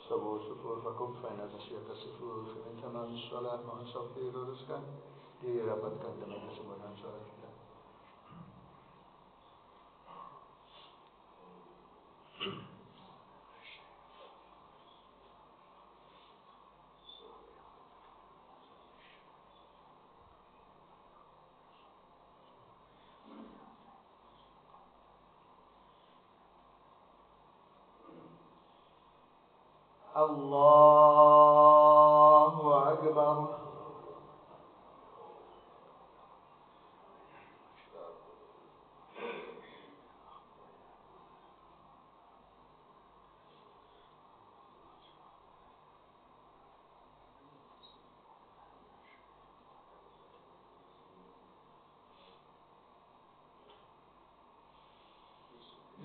سووا صفوفكم فإن تسوية الصفوف من تمام الصلاة وأستغفر رزقا dirapatkan demi kesempurnaan salat kita. Allahu Akbar.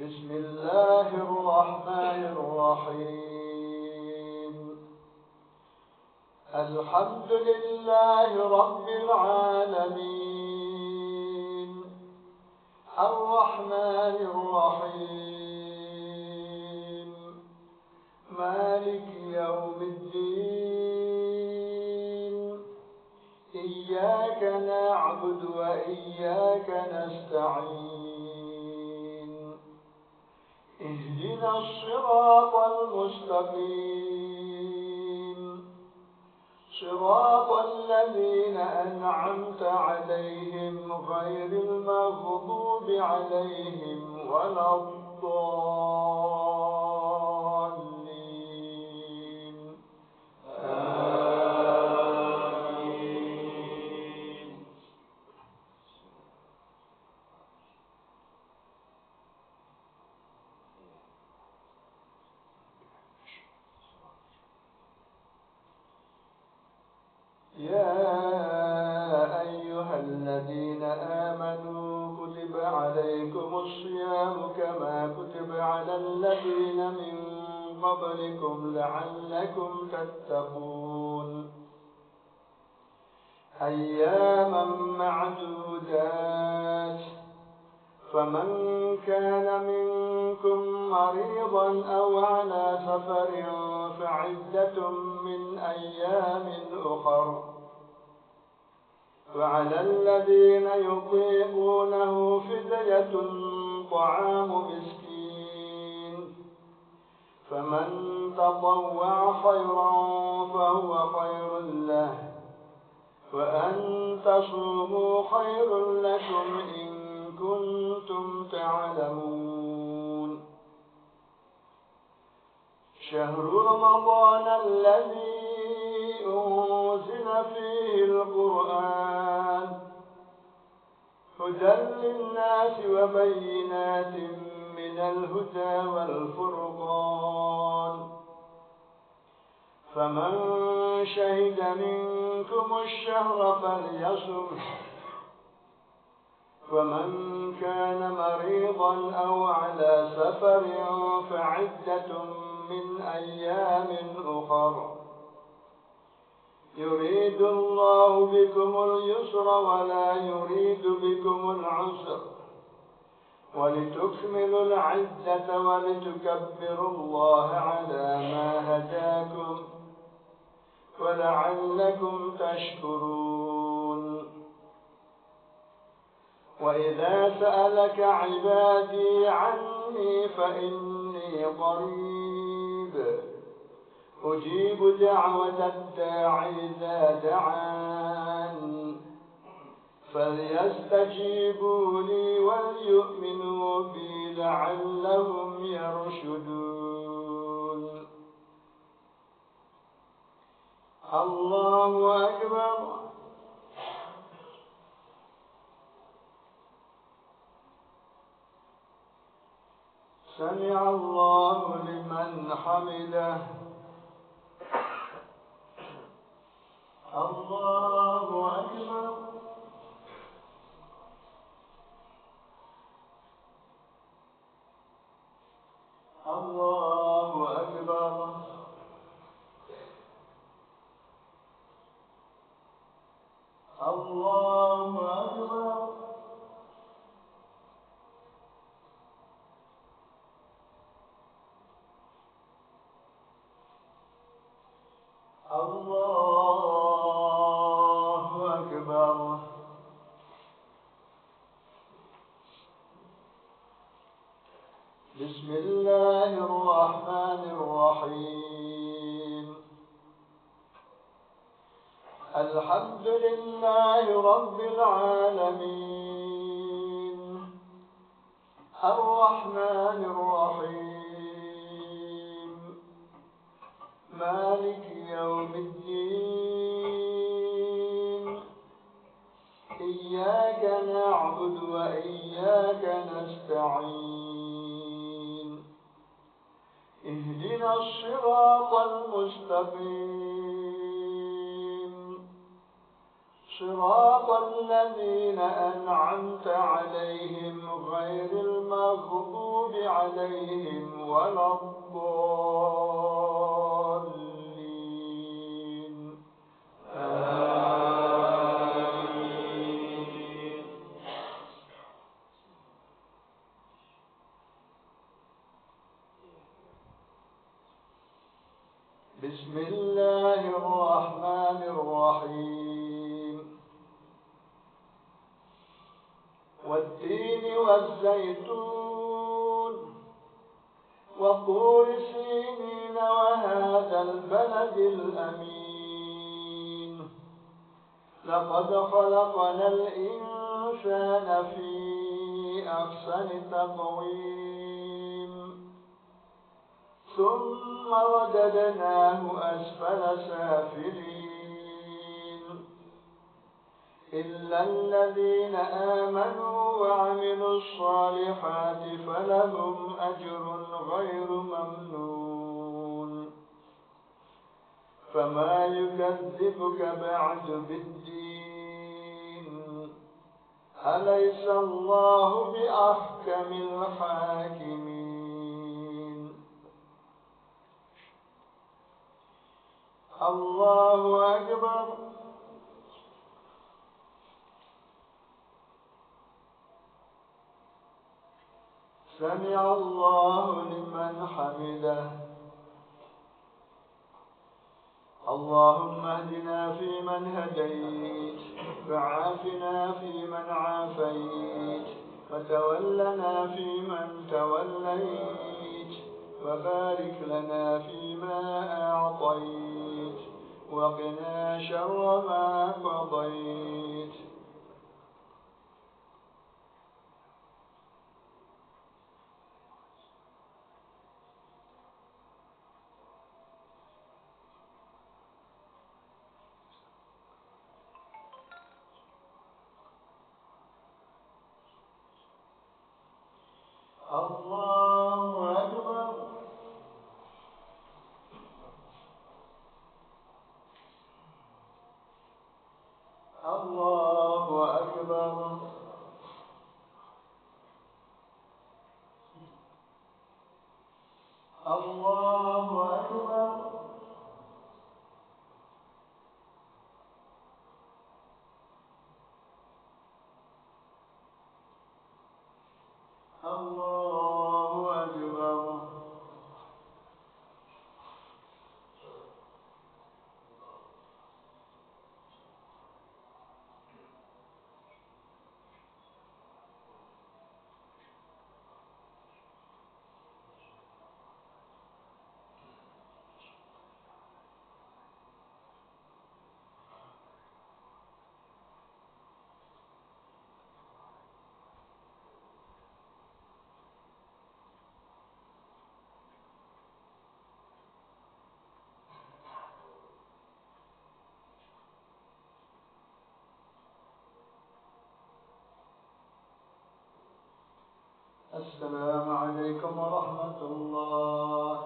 بسم الله الرحمن الرحيم. الحمد لله رب العالمين الرحمن الرحيم مالك يوم الدين إياك نعبد وإياك نستعين اهدنا الصراط المستقيم صراط الذين أنعمت عليهم غير المغضوب عليهم ولا الضالين آمين. يا أيها الذين آمنوا كتب عليكم الصيام كما كتب على الذين من قبلكم لعلكم تتقون أياما معدودات فمن كان منكم مريضا أو على سفر فعدة من أيام أخر وعلى الذين يطيقونه فدية طعام مسكين فمن تطوع خيرا فهو خير له وأن تصوموا خير لكم إن كنتم تعلمون شهر رمضان الذي أنزل فيه القرآن هدى للناس وبينات من الهدى والفرقان فمن شهد منكم الشهر فليصم ومن كان مريضا أو على سفر فعدة من أيام أخر يريد الله بكم اليسر ولا يريد بكم العسر ولتكملوا العدة ولتكبروا الله على ما هداكم ولعلكم تشكرون وإذا سألك عبادي عني فإني قريب أجيب دعوة الداع إذا دعان فليستجيبوا لي وليؤمنوا بي لعلهم يرشدون. الله أكبر. سمع الله لمن حمده. الله أكبر. الله أكبر. الله أكبر. الله أكبر. بسم الله الرحمن الرحيم. الحمد لله رب العالمين، الرحمن الرحيم، مالك يوم الدين. إياك نعبد وإياك نستعين. اهدنا الصراط المستقيم، صراط الذين أنعمت عليهم غير المغضوب عليهم ولا الضالين. آمين. بسم الله الرحمن الرحيم. والتين والزيتون وطور سينين وهذا البلد الأمين. لقد خلقنا الإنسان في أحسن تقويم، ثم رددناه أسفل سافلين، إلا الذين آمنوا وعملوا الصالحات فلهم أجر غير ممنون. فما يكذبك بعد بالدين؟ أليس الله بأحكم الحاكمين؟ الله أكبر. سمع الله لمن حمده. اللهم اهدنا فيمن هديت، وعافنا فيمن عافيت، وتولنا فيمن توليت، وبارك لنا فيما أعطيت، وقنا شر ما قضيت. الله أكبر. الله أكبر. الله أكبر. الله أكبر. السلام عليكم ورحمة الله.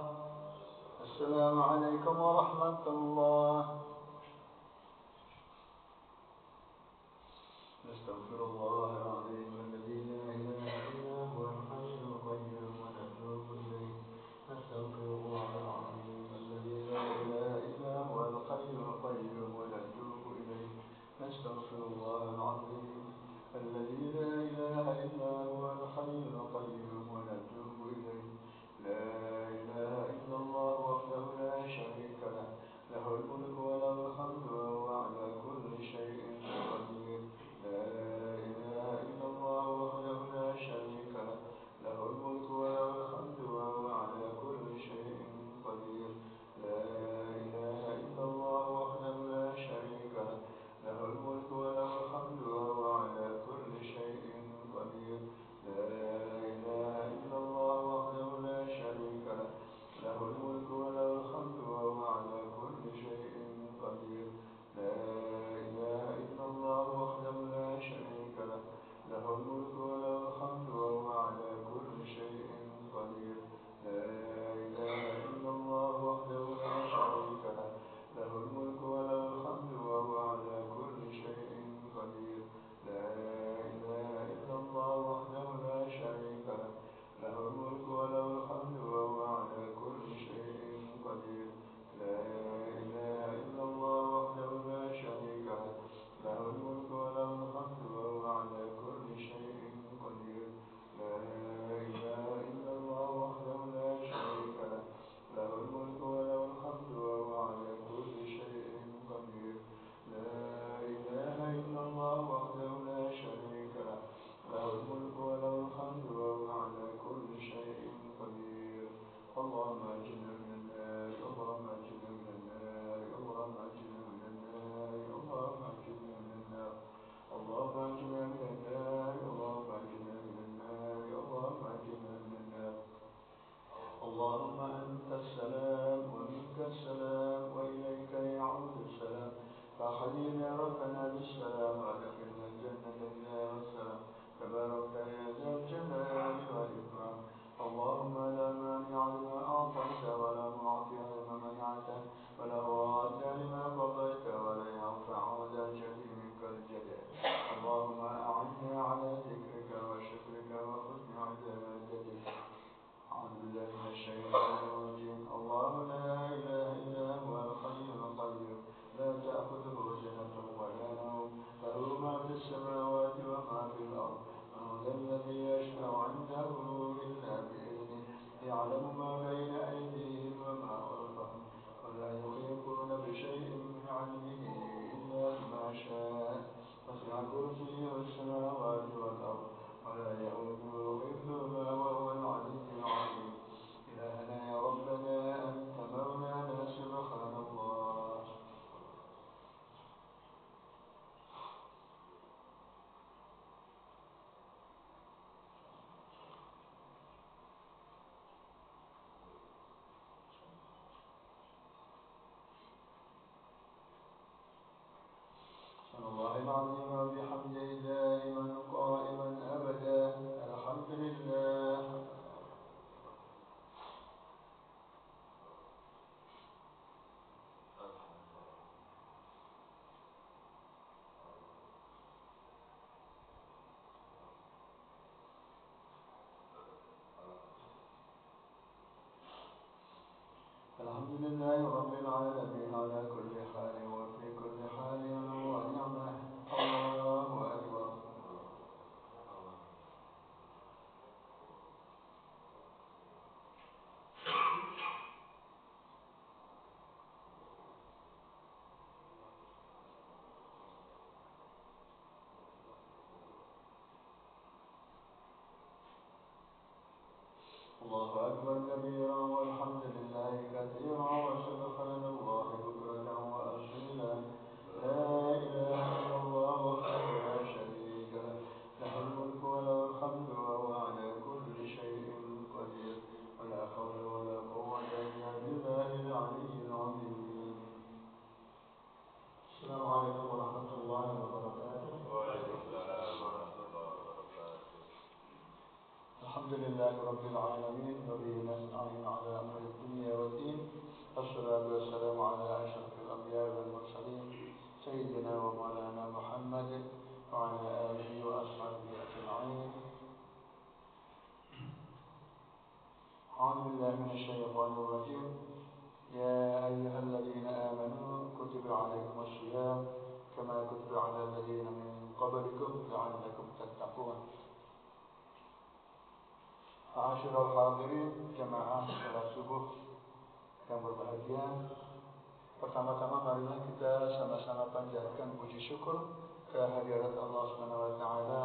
اللهم أنت السلام ومنك السلام وإليك يعود السلام فأحينا ربنا بالسلام وأدخلنا الجنة بدار السلام تباركت يا ذا الجلال والإكرام اللهم لا مانع لما أعطيت ولا معطي لما منعت ولا راد لما قضيت ولا ينفع ذا الجد منك الجد اللهم أعنا على ذكرك وشكرك وحسن عبادتك. أعوذ بالله من الشيطان الرجيم. الله لا إله إلا هو الحي القيوم لا تأخذه سنة ولا نوم له ما في السماوات وما في الأرض من ذا الذي يشفع عنده إلا بإذنه يعلم ما بين أيديهم وما خلفهم ولا يحيطون بشيء من علمه إلا بما شاء وسع كرسيه السماوات والأرض ولا يؤوده حفظهما وهو العلي العظيم. إلهنا يا ربنا أنت مولانا سبحان الله. سبحان الله العظيم وبحمده دائما قائما أبدا الحمد لله. الحمد لله رب العالمين على كل حال وفي كل حال ونعمة. الله أكبر. الله أكبر كبيرا والحمد لله كثيرا وسبحان الله بكرة وأصيلا. لا إله إلا الله وحده لا شريك له له الملك وله الحمد وهو على كل شيء قدير ولا حول ولا قوة إلا بالله العلي العظيم. السلام عليكم ورحمة الله وبركاته. وعليكم السلام ورحمة الله وبركاته. الحمد لله رب العالمين وبه نستعين على أمر الدنيا والدين والصلاة والسلام على أشرف الأنبياء والمرسلين سيدنا ومولانا محمد وعلى آله وأصحابه أجمعين. أعوذ بالله من الشيطان الرجيم. يا أيها الذين آمنوا كتب عليكم الصيام كما كتب على الذين من قبلكم لعلكم تتقون. Ma'asyiral hadirin jamaah salat subuh yang berbahagia. Pertama-tama marilah kita sama-sama panjatkan puji syukur kehadirat Allah Subhanahu wa taala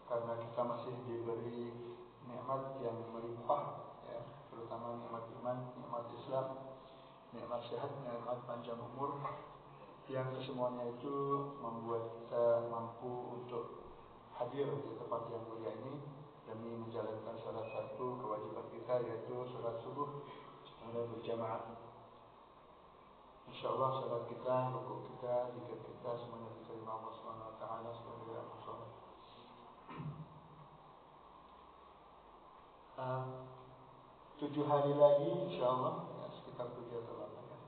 karena kita masih diberi nikmat yang melimpah ya, terutama nikmat iman, nikmat Islam, nikmat sehat, nikmat panjang umur yang kesemuanya itu membuat kita mampu untuk hadir di tempat yang mulia ini demi menjalankan salah satu kewajiban kita yaitu salat subuh secara berjamaah. Insyaallah salat kita, rukuk kita, zikir kita semuanya diterima Allah Subhanahu wa taala sebagai amal saleh. 7 hari lagi insyaallah ya, sekitar 7 atau 8 ya,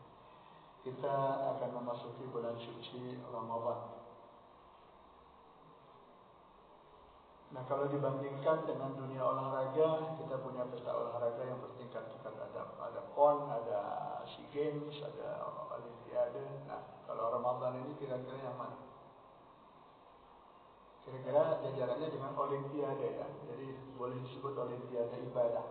kita akan memasuki bulan suci Ramadan. Nah, kalau dibandingkan dengan dunia olahraga, kita punya pesta olahraga yang bertingkat-tingkat. Ada PON, ada SEA Games, ada Olimpiade. Nah, kalau Ramadan ini kira-kira yang mana? Kira-kira jajarannya dengan Olimpiade ya. Jadi boleh disebut Olimpiade ibadah.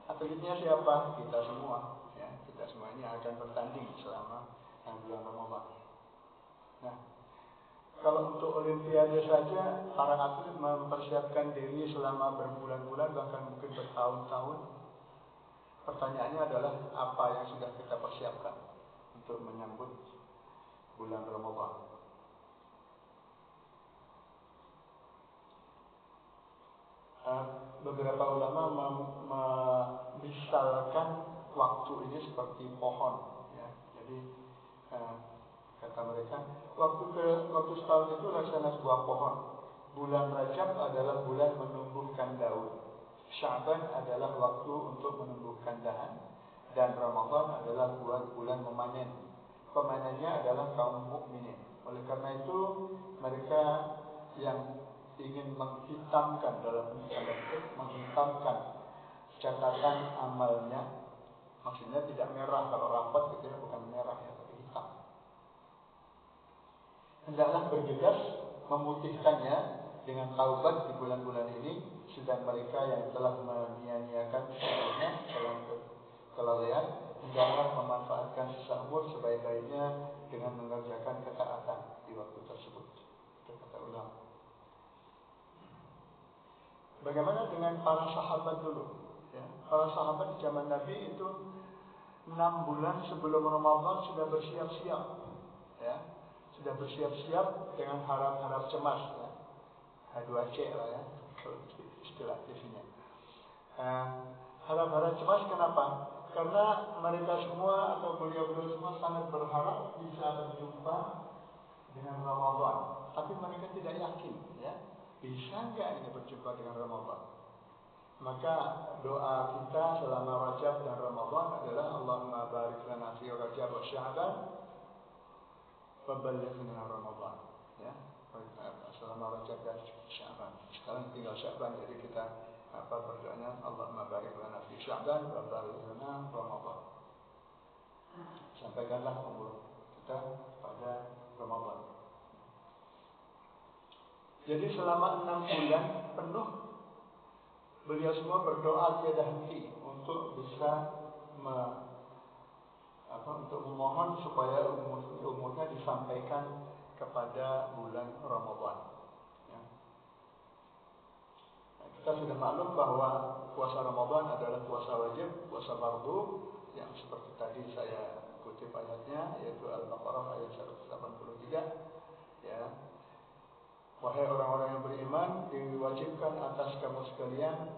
Atletnya siapa? Kita semua. Ya, kita semua ini akan bertanding selama bulan Ramadan. Nah, kalau untuk Olimpiade saja, para atlet mempersiapkan diri selama berbulan-bulan, bahkan mungkin bertahun-tahun. Pertanyaannya adalah, apa yang sudah kita persiapkan untuk menyambut bulan Ramadan? beberapa ulama memisalkan waktu ini seperti pohon, ya. Jadi kata mereka, waktu setahun itu laksana sebuah pohon. Bulan Rajab adalah bulan menumbuhkan daun. Sya'ban adalah waktu untuk menumbuhkan dahan, dan Ramadan adalah bulan memanen. Pemanennya adalah kaum mukminin. Oleh karena itu, mereka yang ingin menghitamkan dalam tanda kutip, menghitamkan catatan amalnya, maksudnya tidak merah kalau rapot gitu ya, bukan merah ya, tapi hitam. Hendaklah bergegas memutihkannya dengan taubat di bulan-bulan ini, sedang mereka yang telah menyia-nyiakan sebelumnya dalam kelalaian, hendaklah memanfaatkan sisa umur sebaik-baiknya dengan mengerjakan ketaatan di waktu tersebut. Itu kata ulama. Bagaimana dengan para sahabat dulu? Ya, para sahabat di zaman Nabi itu 6 bulan sebelum Ramadan sudah bersiap-siap, ya, sudah bersiap-siap dengan harap-harap cemas, ya. H2C lah ya, kalau istilah isinya. Harap-harap cemas kenapa? Karena mereka semua atau beliau-beliau semua sangat berharap bisa berjumpa dengan Ramadan, tapi mereka tidak yakin, ya, bisa enggak ini berjumpa dengan Ramadan. Maka doa kita selama Rajab dan Ramadan adalah Allahumma barik lana fi Rajab wa Sya'ban wa ballighna Ramadan, ya. Selama Rajab dan Sya'ban. Sekarang tinggal Sya'ban, jadi kita berdoanya Allahumma barik lana fi Sya'ban wa ballighna Ramadan. Sampaikanlah umur kita pada Ramadan. Jadi selama 6 bulan penuh beliau semua berdoa tiada henti untuk bisa untuk memohon supaya umurnya disampaikan kepada bulan Ramadan. Ya. Nah, kita sudah maklum bahwa puasa Ramadan adalah puasa wajib, puasa fardu, yang seperti tadi saya kutip ayatnya, yaitu Al-Baqarah ayat 183. Ya. Wahai orang-orang yang beriman, diwajibkan atas kamu sekalian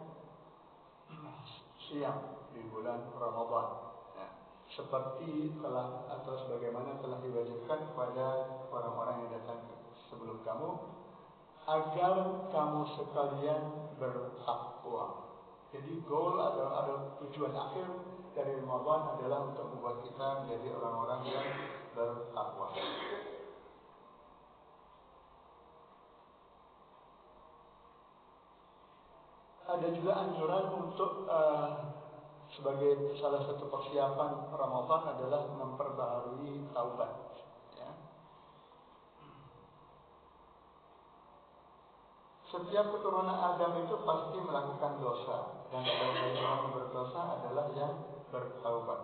siam di bulan Ramadan, ya, seperti telah atau sebagaimana telah diwajibkan kepada orang-orang yang datang sebelum kamu, agar kamu sekalian bertakwa. Jadi goal ada tujuan akhir dari Ramadan adalah untuk membuat kita menjadi orang-orang yang bertakwa. Ada juga anjuran untuk sebagai salah satu persiapan Ramadan adalah memperbaharui taubat, ya. Setiap keturunan Adam itu pasti melakukan dosa, dan sebaik-baik orang yang berdosa adalah yang bertaubat.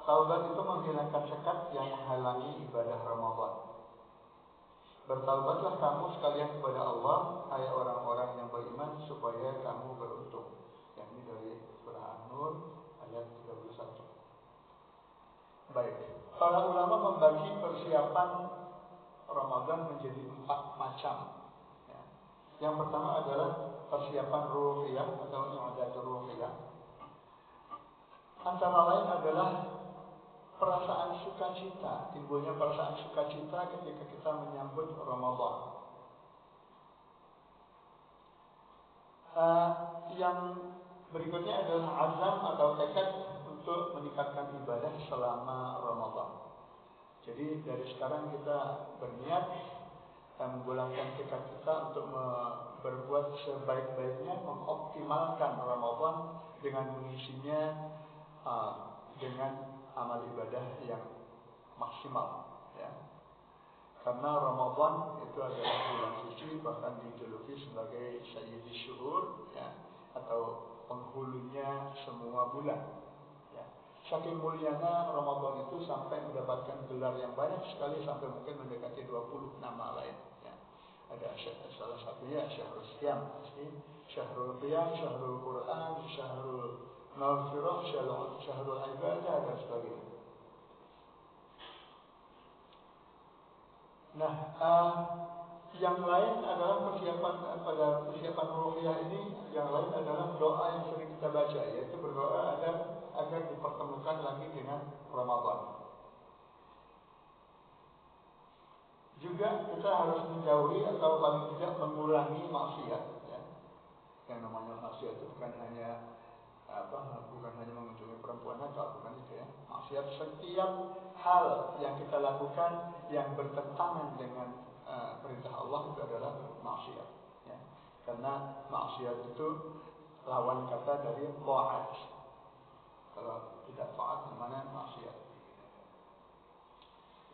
Taubat itu menghilangkan sekat yang menghalangi ibadah Ramadan. Bertaubatlah kamu sekalian kepada Allah, hai orang-orang yang beriman, supaya kamu beruntung. Yang ini dari surah An-Nur ayat 31. Baik, para ulama membagi persiapan Ramadan menjadi 4 macam, ya. Yang pertama adalah persiapan ruhiyah atau i'adatul ruhiyah. Antara lain adalah perasaan sukacita, timbulnya perasaan sukacita ketika kita menyambut Ramadan. Yang berikutnya adalah azam atau tekad untuk meningkatkan ibadah selama Ramadan. Jadi dari sekarang kita berniat membulatkan tekad kita untuk berbuat sebaik-baiknya, mengoptimalkan Ramadan dengan mengisinya dengan amal ibadah yang maksimal, ya. Karena Ramadan itu adalah bulan suci, bahkan dijuluki sebagai Sayyidus Syuhur, ya, atau penghulunya semua bulan, ya. Saking mulianya Ramadan itu sampai mendapatkan gelar yang banyak sekali, sampai mungkin mendekati 20 nama lain, ya. Ada salah satunya Syahrul Siyam, Syahrul Qiyam, Syahrul Quran, Syahrul Maghfirah, Syahrul Ibadah, dan sebagainya. Nah, Yang lain adalah persiapan pada persiapan ruhiyah ini. Yang lain adalah doa yang sering kita baca, yaitu berdoa agar dipertemukan lagi dengan Ramadan. Juga kita harus menjauhi atau paling tidak mengurangi maksiat. Ya. Yang namanya maksiat itu bukan hanya mengunjungi perempuan nakal, bukan itu ya. Maksiat setiap hal yang kita lakukan yang bertentangan dengan perintah Allah itu adalah maksiat. Ya. Karena maksiat itu lawan kata dari taat. Kalau tidak taat namanya maksiat.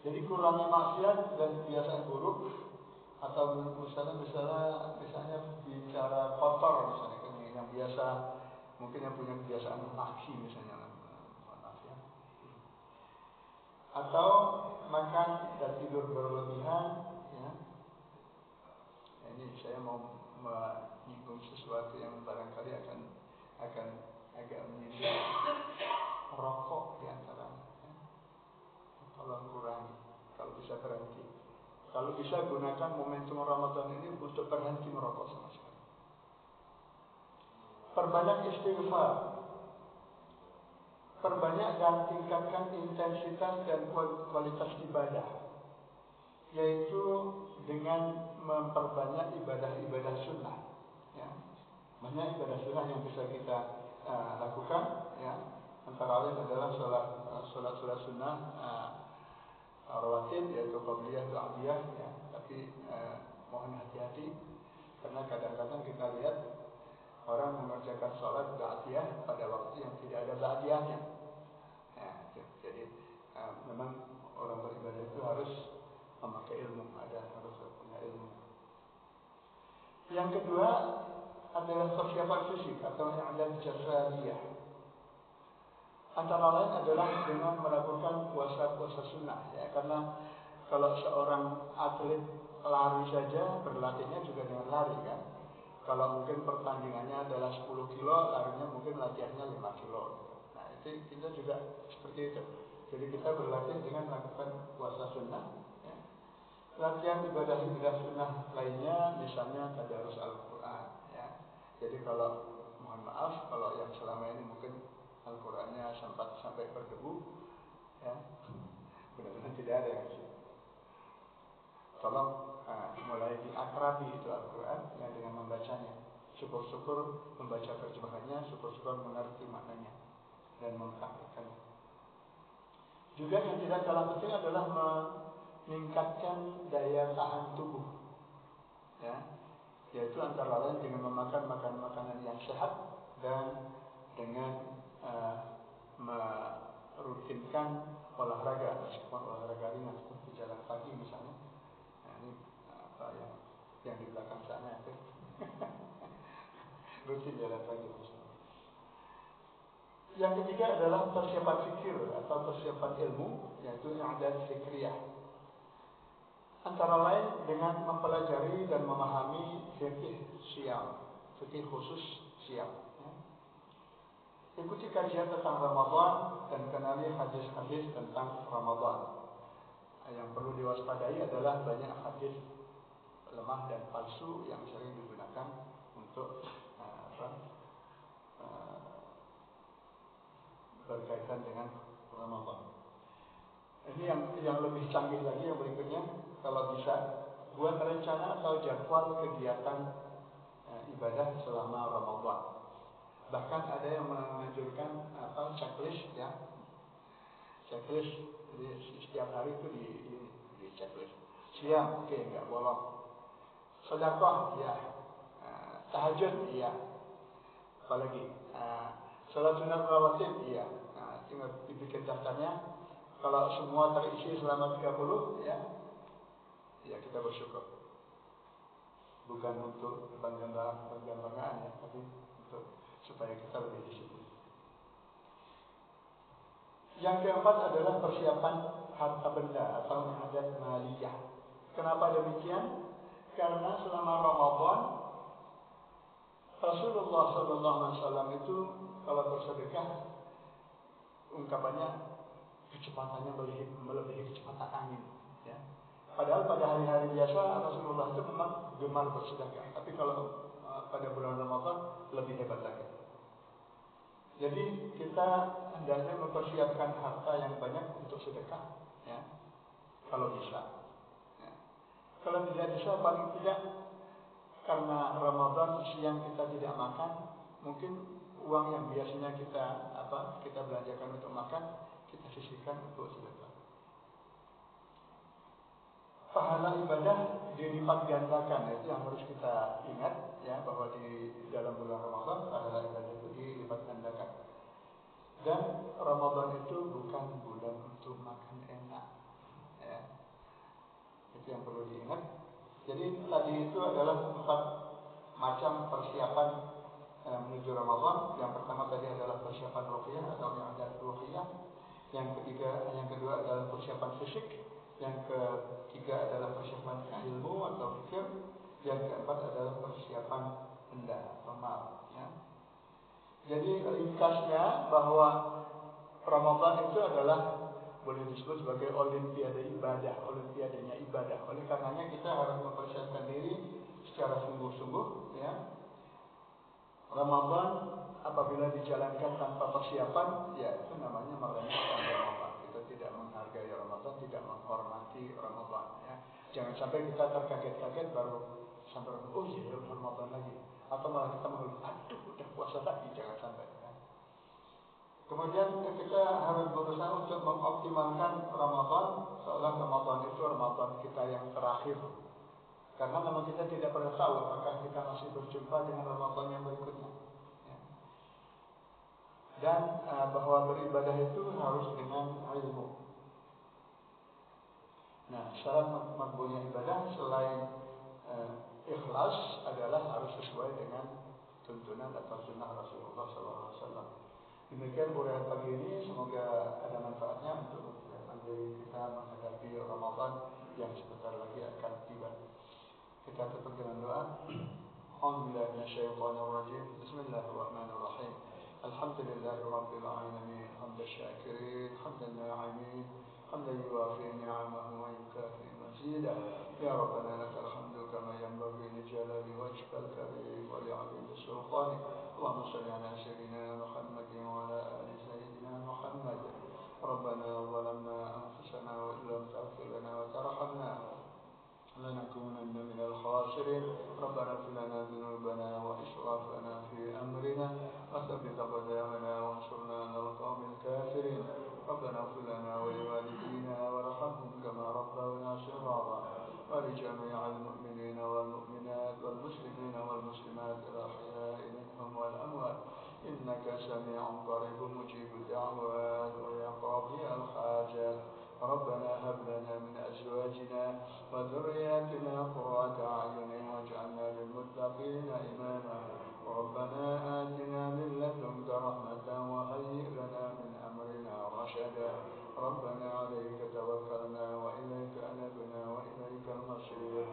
Jadi kurangi maksiat dan kebiasaan buruk, atau misalnya bicara kotor, misalnya kan yang biasa, mungkin yang punya kebiasaan menafsi misalnya, maaf ya, atau makan dan tidur berlebihan, ya. Ini saya mau menyinggung sesuatu yang barangkali akan agak menyinggung rokok diantaranya. Ya. Tolong kurangi, kalau bisa berhenti. Kalau bisa gunakan momentum Ramadan ini untuk berhenti merokok sama sekali. Perbanyak istighfar. Perbanyak dan tingkatkan intensitas dan kualitas ibadah. Yaitu dengan memperbanyak ibadah-ibadah sunnah. Ya. Banyak ibadah sunnah yang bisa kita lakukan. Ya. Antara lain adalah sholat sunnah rawatib, yaitu qabliyah, ba'diyah, ya. Tapi mohon hati-hati, karena kadang-kadang kita lihat orang mengerjakan sholat ba'diyah pada waktu yang tidak ada ba'diyahnya. Ya, jadi memang orang beribadah itu harus memakai ilmu, harus punya ilmu. Yang kedua adalah persiapan fisik atau i'dad jasadiyah. Antara lain adalah dengan melakukan puasa-puasa sunnah, ya. Karena kalau seorang atlet lari saja, berlatihnya juga dengan lari, kan. Kalau mungkin pertandingannya adalah 10 kilo, larinya mungkin latihannya 5 kilo. Gitu. Nah, itu kita juga seperti itu. Jadi kita berlatih dengan melakukan puasa sunnah. Ya. Latihan ibadah-ibadah sunnah lainnya, misalnya tadarus Al-Quran. Ya. Jadi kalau, mohon maaf, kalau yang selama ini mungkin Al-Qurannya sampai berdebu, ya, benar-benar tidak ada yang bisa. Tolong mulai diakrabi itu Al-Quran, ya, dengan membacanya. Syukur-syukur membaca terjemahannya, syukur-syukur mengerti maknanya dan mempraktikkannya. Juga yang tidak kalah penting adalah meningkatkan daya tahan tubuh, ya, yaitu antara lain dengan memakan makanan yang sehat dan dengan merutinkan olahraga, meskipun olahraga ringan seperti jalan pagi misalnya. Nah, ini apa yang di belakang sana itu rutin jalan pagi misalnya. Yang ketiga adalah persiapan fikir atau persiapan ilmu, yaitu i'dad fikriyah. Antara lain dengan mempelajari dan memahami fikih siyam, fikih khusus siyam. Ya. Ikuti kajian tentang Ramadan dan kenali hadis-hadis tentang Ramadan. Yang perlu diwaspadai adalah banyak hadis lemah dan palsu yang sering digunakan untuk berkaitan dengan Ramadan. Ini yang lebih canggih lagi, yang berikutnya, kalau bisa buat rencana atau jadwal kegiatan ibadah selama Ramadan. Bahkan ada yang menganjurkan checklist, ya, checklist. Jadi setiap hari itu di checklist. Siam, oke, nggak bolong. Sedekah, iya. Tahajud, iya. Apalagi salat sunat rawatib, iya. Tinggal dibikin daftarnya. Kalau semua terisi selama 30, ya, ya kita bersyukur. Bukan untuk bangga-banggaan, ya, tapi untuk supaya kita lebih disiplin. Yang keempat adalah persiapan harta benda atau i'dad maliyah. Kenapa demikian? Karena selama Ramadan Rasulullah SAW itu kalau bersedekah, ungkapannya kecepatannya melebihi kecepatan angin. Ya. Padahal pada hari-hari biasa Rasulullah itu memang gemar bersedekah. Tapi kalau pada bulan Ramadan lebih hebat lagi. Jadi kita hendaknya mempersiapkan harta yang banyak untuk sedekah, ya, kalau bisa. Ya. Kalau tidak bisa, paling tidak karena Ramadan siang kita tidak makan, mungkin uang yang biasanya kita belanjakan untuk makan, kita sisihkan untuk sedekah. Pahala ibadah dilipat gandakan, itu yang harus kita ingat, ya, bahwa di dalam bulan Ramadan pahala ibadah itu dilipat gandakan. Dan Ramadan itu bukan bulan untuk makan enak, ya. Itu yang perlu diingat. Jadi tadi itu adalah 4 macam persiapan menuju Ramadan. Yang pertama tadi adalah persiapan ruqyah atau i'dad ruqyah. Yang kedua adalah persiapan fisik. Yang ketiga adalah persiapan ilmu atau fikir. Yang keempat adalah persiapan benda atau mal, ya. Jadi ringkasnya bahwa Ramadan itu adalah boleh disebut sebagai olimpiade ibadah, olimpiadenya ibadah. Oleh karenanya kita harus mempersiapkan diri secara sungguh-sungguh, ya. Ramadan apabila dijalankan tanpa persiapan, ya itu namanya meremehkan Ramadan. Kita tidak menghargai Ramadan, tidak menghormati Ramadan, ya. Jangan sampai kita terkaget-kaget baru sampai oh iya ya Ramadan lagi, atau malah kita mengeluh, aduh udah puasa lagi, jangan sampai, ya. Kemudian kita harus berusaha untuk mengoptimalkan Ramadan seolah Ramadan itu Ramadan kita yang terakhir. Karena memang kita tidak pernah tahu apakah kita masih berjumpa dengan Ramadan yang berikutnya, ya. Dan bahwa beribadah itu harus dengan ilmu. Nah, syarat makbulnya ibadah selain ikhlas adalah harus sesuai dengan tuntunan atau sunnah Rasulullah SAW. Demikian uraian pagi ini, semoga ada manfaatnya untuk mempersiapkan diri kita menghadapi Ramadan yang sebentar lagi akan tiba. Kita tutup dengan doa. A'udzubillahi minasyaitonir rajim. Bismillahirrahmanirrahim. Alhamdulillahirabbil alamin. Hamdan syakirin, hamdan na'imin, hamdan yuwafi ni'amahu wa yukafi mazidah. Ya Rabbana lakal hamdu kama yanbaghi li jalali wajhikal karim wa li'azimi sultanik. Allahumma shalli ala sayyidina Muhammadin wa ala ali sayyidina Muhammad. Rabbana zalamna anfusana wa illam taghfir lana wa tarhamna لنكونن من الخاسرين. ربنا اغفر لنا ذنوبنا وإسرافنا في أمرنا وثبت أقدامنا وانصرنا على القوم الكافرين. ربنا اغفر لنا ولوالدينا وارحمهم كما ربونا صغارا ولجميع المؤمنين والمؤمنات والمسلمين والمسلمات الأحياء منهم والأموات إنك سميع قريب مجيب الدعوات ويا قاضي الحاجات. ربنا هب لنا من أزواجنا وذرياتنا قرة أعين واجعلنا للمتقين إماما. ربنا آتنا من لدنك رحمة وهيئ لنا من أمرنا رشدا. ربنا عليك توكلنا وإليك أنبنا وإليك المصير.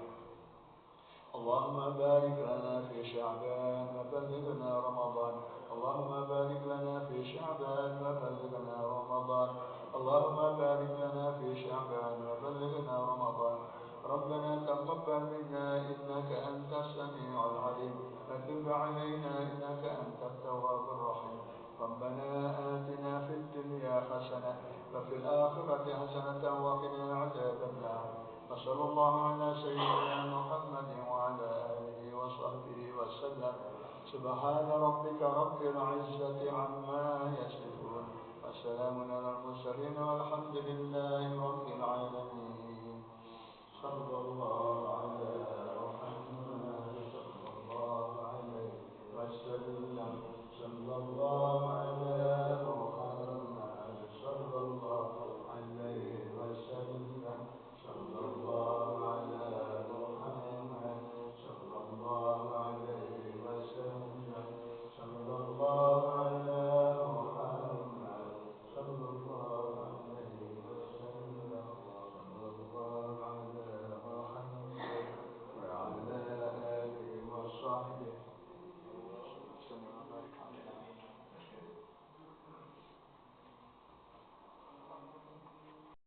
اللهم بارك لنا في شعبان وبلغنا رمضان. اللهم بارك لنا في شعبان وبلغنا رمضان. اللهم بارك لنا في شعبان وبلغنا رمضان. ربنا تقبل منا إنك أنت السميع العليم وتب علينا إنك أنت التواب الرحيم. ربنا آتنا في الدنيا حسنة وفي الآخرة حسنة وقنا عذاب النار. وصلى الله على سيدنا محمد وعلى آله وصحبه وسلم. سبحان ربك رب العزة عما يصفون وسلام على المرسلين والحمد لله رب العالمين. صلى الله على محمد صلى الله عليه وسلم. صلى الله على